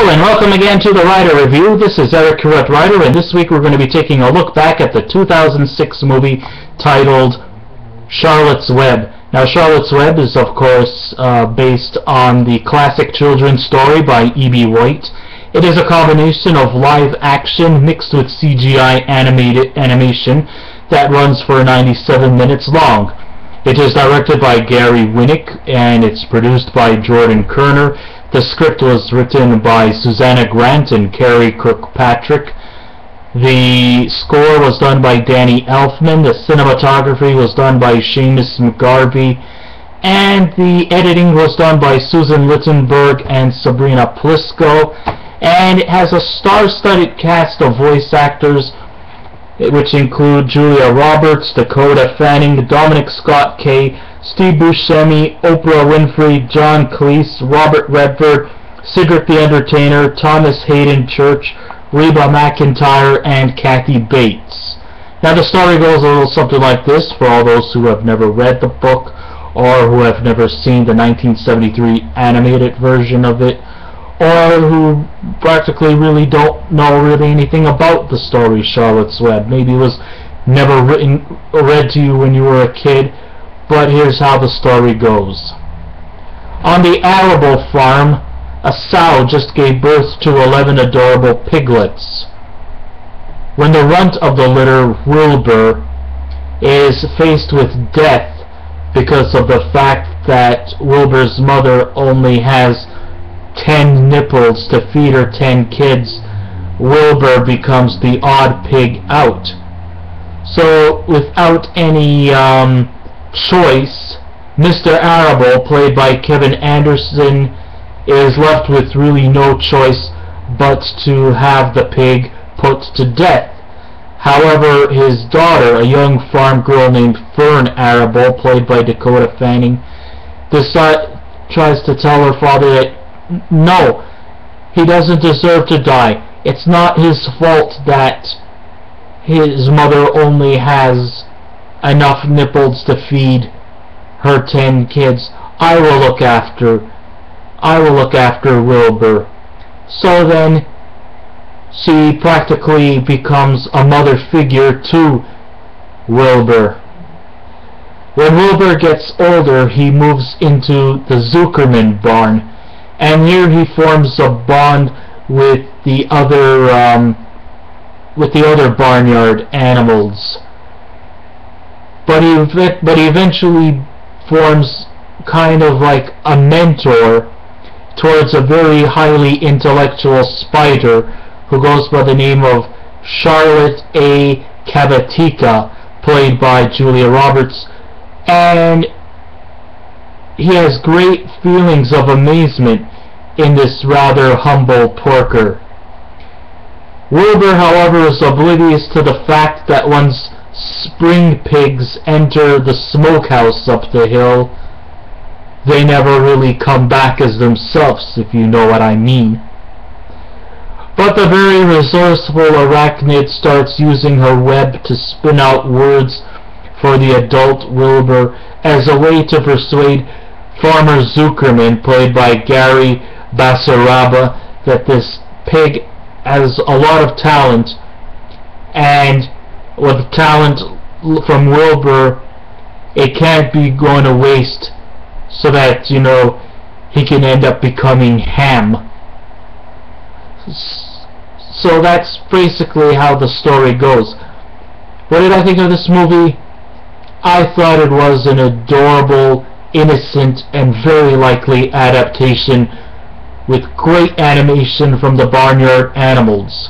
Hello and welcome again to the Writer Review. This is Eric Writer, and this week we're going to be taking a look back at the 2006 movie titled Charlotte's Web. Now, Charlotte's Web is, of course, based on the classic children's story by E.B. White. It is a combination of live action mixed with CGI animation that runs for 97 minutes long. It is directed by Gary Winnick, and it's produced by Jordan Kerner. The script was written by Susanna Grant and Carrie Kirkpatrick. The score was done by Danny Elfman. The cinematography was done by Seamus McGarvey. And the editing was done by Susan Littenberg and Sabrina Plisco. And it has a star-studded cast of voice actors, which include Julia Roberts, Dakota Fanning, Dominic Scott Kay, Steve Buscemi, Oprah Winfrey, John Cleese, Robert Redford, Cedric the Entertainer, Thomas Haden Church, Reba McEntire, and Kathy Bates. Now the story goes a little something like this for all those who have never read the book or who have never seen the 1973 animated version of it, or who practically really don't know anything about the story Charlotte's Web. Maybe it was never read to you when you were a kid. But here's how the story goes. On the arable farm, a sow just gave birth to 11 adorable piglets. When the runt of the litter, Wilbur, is faced with death because of the fact that Wilbur's mother only has 10 nipples to feed her 10 kids, Wilbur becomes the odd pig out. So without any choice, Mr. Arable, played by Kevin Anderson, is left with really no choice but to have the pig put to death. However, his daughter, a young farm girl named Fern Arable, played by Dakota Fanning, tries to tell her father that no, he doesn't deserve to die. It's not his fault that his mother only has enough nipples to feed her 10 kids. I will look after Wilbur. So then she practically becomes a mother figure to Wilbur. When Wilbur gets older, he moves into the Zuckerman barn, and here he forms a bond with the other barnyard animals. But he eventually forms kind of like a mentor towards a very highly intellectual spider who goes by the name of Charlotte A. Cavatica, played by Julia Roberts, and he has great feelings of amazement in this rather humble porker. Wilbur, however, is oblivious to the fact that once spring pigs enter the smokehouse up the hill, they never really come back as themselves, if you know what I mean. But the very resourceful arachnid starts using her web to spin out words for the adult Wilbur as a way to persuade Farmer Zuckerman, played by Gary Basaraba, that this pig has a lot of talent, and with talent from Wilbur, it can't be going to waste, so that, you know, he can end up becoming ham. So that's basically how the story goes. What did I think of this movie? I thought it was an adorable, innocent, and very likely adaptation with great animation from the barnyard animals.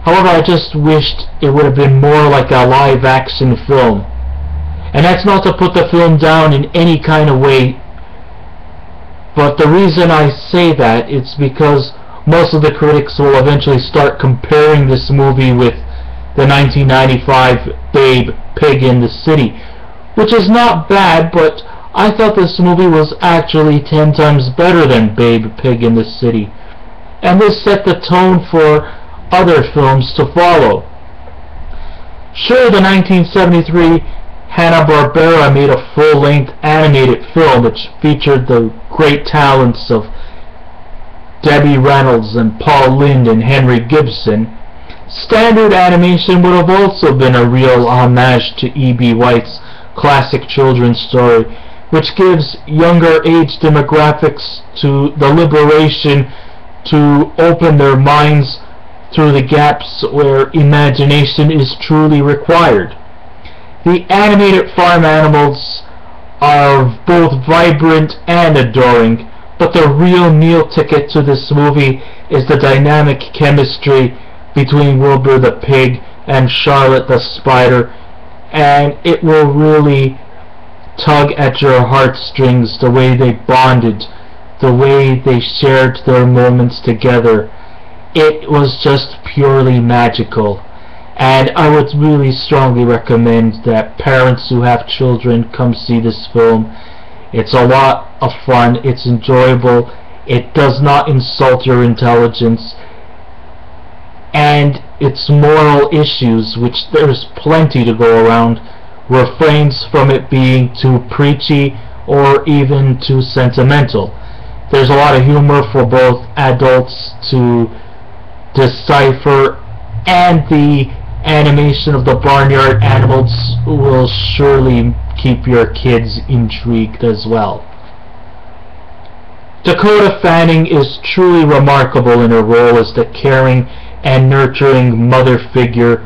However, I just wished it would have been more like a live-action film. And that's not to put the film down in any kind of way, but the reason I say that is because most of the critics will eventually start comparing this movie with the 1995 Babe, Pig in the City, which is not bad, but I thought this movie was actually 10 times better than Babe, Pig in the City. And this set the tone for other films to follow. Sure, the 1973 Hanna-Barbera made a full-length animated film which featured the great talents of Debbie Reynolds and Paul Lynde and Henry Gibson, standard animation would have also been a real homage to E.B. White's classic children's story, which gives younger age demographics to the liberation to open their minds through the gaps where imagination is truly required. The animated farm animals are both vibrant and adoring, but the real meal ticket to this movie is the dynamic chemistry between Wilbur the pig and Charlotte the spider, and it will really tug at your heartstrings the way they bonded, the way they shared their moments together. It was just purely magical, and I would really strongly recommend that parents who have children come see this film. It's a lot of fun, it's enjoyable, it does not insult your intelligence, and its moral issues, which there's plenty to go around, refrains from it being too preachy or even too sentimental. There's a lot of humor for both adults to decipher, and the animation of the barnyard animals will surely keep your kids intrigued as well. Dakota Fanning is truly remarkable in her role as the caring and nurturing mother figure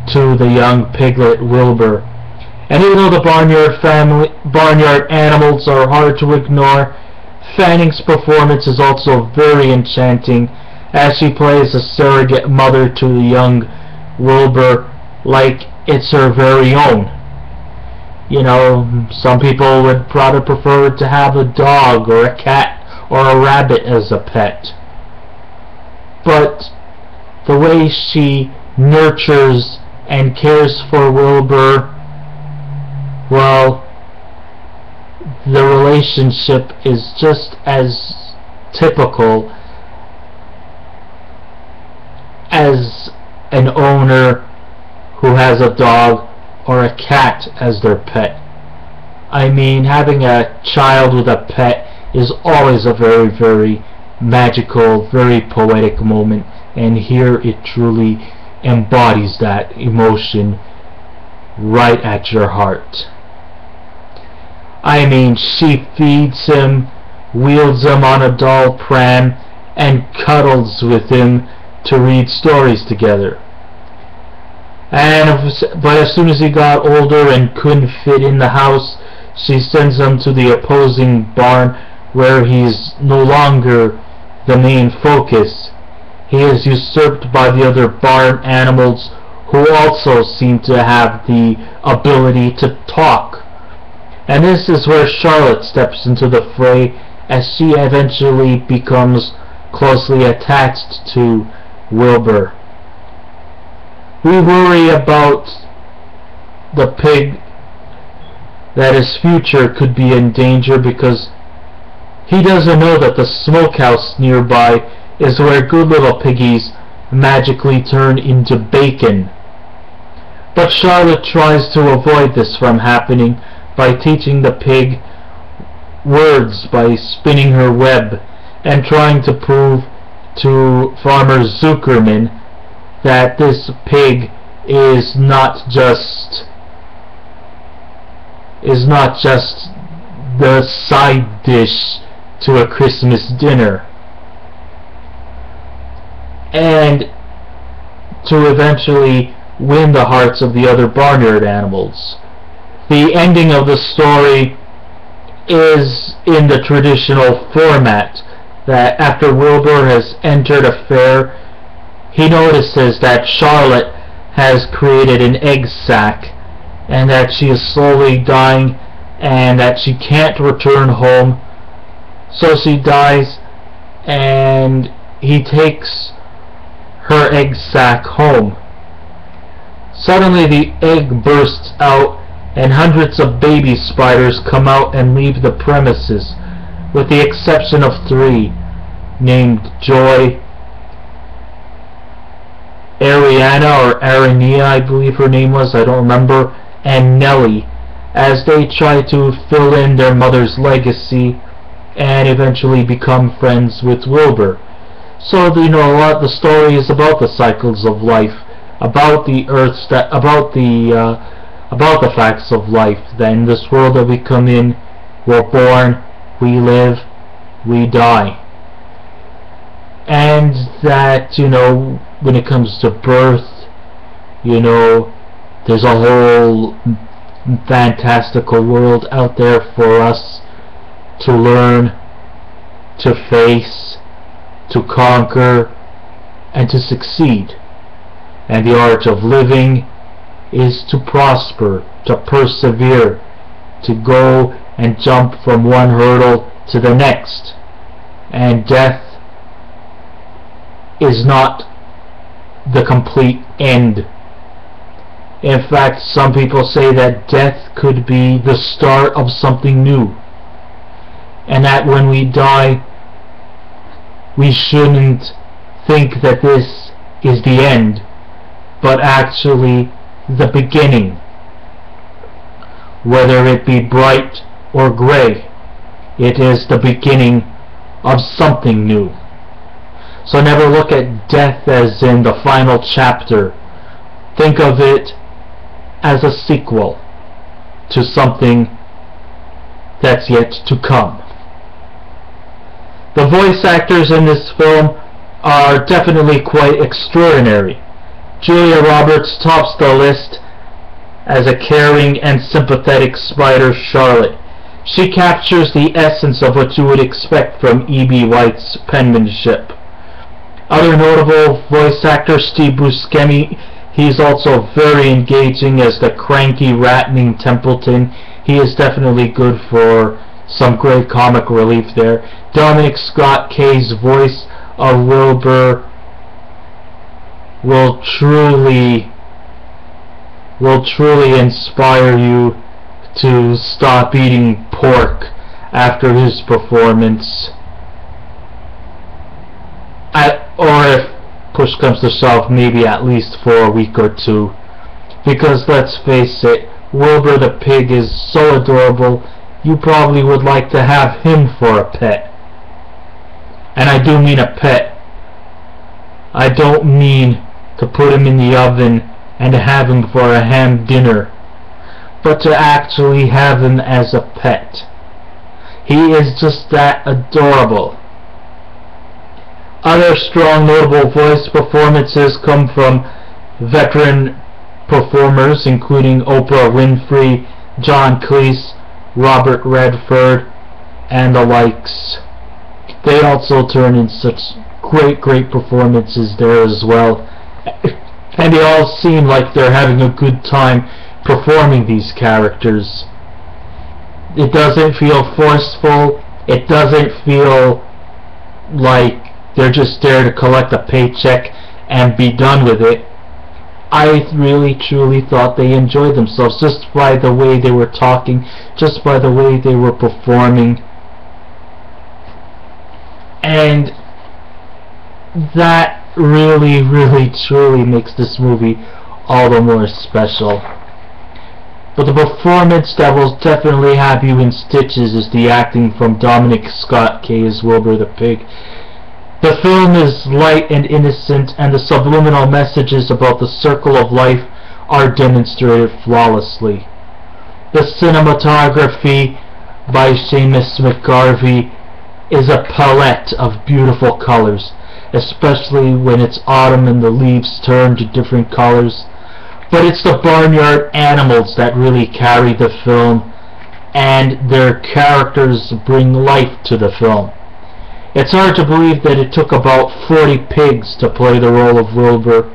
to the young piglet Wilbur. And even though the barnyard animals are hard to ignore, Fanning's performance is also very enchanting as she plays a surrogate mother to the young Wilbur like it's her very own. You know, some people would probably prefer to have a dog or a cat or a rabbit as a pet. But the way she nurtures and cares for Wilbur, well, the relationship is just as typical as an owner who has a dog or a cat as their pet. I mean, having a child with a pet is always a very, very magical, very poetic moment, and here it truly embodies that emotion right at your heart. I mean, she feeds him, wheels him on a doll pram, and cuddles with him to read stories together. But as soon as he got older and couldn't fit in the house, she sends him to the opposing barn where he's no longer the main focus. He is usurped by the other barn animals, who also seem to have the ability to talk. And this is where Charlotte steps into the fray, as she eventually becomes closely attached to Wilbur. We worry about the pig, that his future could be in danger, because he doesn't know that the smokehouse nearby is where good little piggies magically turn into bacon. But Charlotte tries to avoid this from happening by teaching the pig words by spinning her web, and trying to prove to Farmer Zuckerman that this pig is not just the side dish to a Christmas dinner, and to eventually win the hearts of the other barnyard animals. The ending of the story is in the traditional format, that after Wilbur has entered a fair, he notices that Charlotte has created an egg sac, and that she is slowly dying, and that she can't return home. So she dies, and he takes her egg sac home. Suddenly the egg bursts out, and hundreds of baby spiders come out and leave the premises, with the exception of 3, named Joy, Ariana or Arania, I believe her name was, I don't remember, and Nellie, as they try to fill in their mother's legacy and eventually become friends with Wilbur. So you know, a lot of the story is about the cycles of life, about the earths, about the facts of life. That in this world that we come in, we're born, we live, we die, and that, you know, when it comes to birth, you know, there's a whole fantastical world out there for us to learn, to face, to conquer, and to succeed. And the art of living is to prosper, to persevere, to go and jump from one hurdle to the next. And death is not the complete end. In fact, some people say that death could be the start of something new, and that when we die, we shouldn't think that this is the end, but actually the beginning. Whether it be bright or gray, it is the beginning of something new. So never look at death as in the final chapter. Think of it as a sequel to something that's yet to come. The voice actors in this film are definitely quite extraordinary. Julia Roberts tops the list as a caring and sympathetic Spider Charlotte. She captures the essence of what you would expect from E.B. White's penmanship. Other notable voice actor Steve Buscemi. He's also very engaging as the cranky rat named Templeton. He is definitely good for some great comic relief there. Dominic Scott Kay's voice of Wilbur will truly inspire you to stop eating pork after his performance. Or if push comes to shove, maybe at least for a week or two. Because let's face it, Wilbur the pig is so adorable, you probably would like to have him for a pet. And I do mean a pet. I don't mean to put him in the oven and to have him for a ham dinner, but to actually have him as a pet. He is just that adorable. Other strong notable voice performances come from veteran performers including Oprah Winfrey, John Cleese, Robert Redford, and the likes. They also turn in such great performances there as well. And they all seem like they're having a good time performing these characters. It doesn't feel forceful. It doesn't feel like they're just there to collect a paycheck and be done with it. I really truly thought they enjoyed themselves just by the way they were talking, just by the way they were performing. And that really truly makes this movie all the more special. But the performance that will definitely have you in stitches is the acting from Dominic Scott Kay as Wilbur the pig. The film is light and innocent, and the subliminal messages about the circle of life are demonstrated flawlessly. The cinematography by Seamus McGarvey is a palette of beautiful colors, especially when it's autumn and the leaves turn to different colors. But it's the barnyard animals that really carry the film, and their characters bring life to the film. It's hard to believe that it took about 40 pigs to play the role of Wilbur.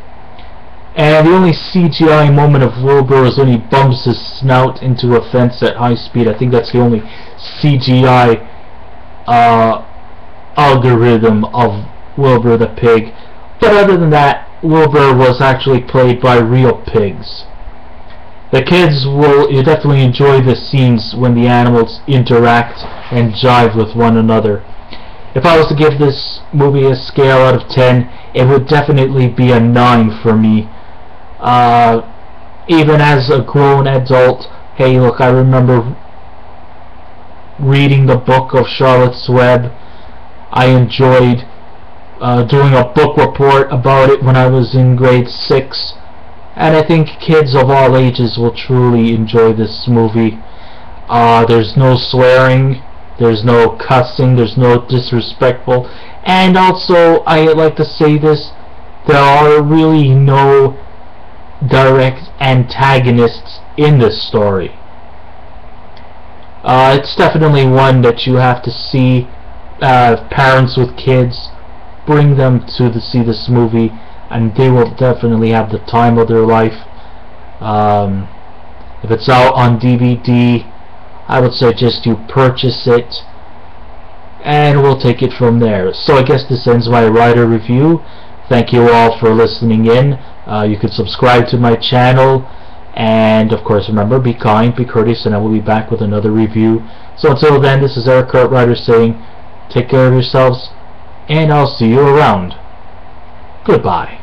And the only CGI moment of Wilbur is when he bumps his snout into a fence at high speed. I think that's the only CGI algorithm of Wilbur the pig. But other than that, Wilbur was actually played by real pigs. The kids will definitely enjoy the scenes when the animals interact and jive with one another. If I was to give this movie a scale out of 10, it would definitely be a 9 for me. Even as a grown adult, hey look, I remember reading the book of Charlotte's Web. I enjoyed doing a book report about it when I was in grade 6, and I think kids of all ages will truly enjoy this movie. There's no swearing, there's no cussing, there's no disrespectful, and also, I like to say this, there are really no direct antagonists in this story. It's definitely one that you have to see. Parents with kids, bring them to see this movie, and they will definitely have the time of their life. If it's out on DVD, I would suggest you purchase it, and we'll take it from there. So I guess this ends my writer review. Thank you all for listening in. You can subscribe to my channel, and of course remember, be kind, be courteous, and I will be back with another review. So until then, this is Eric Writer saying, take care of yourselves, and I'll see you around. Goodbye.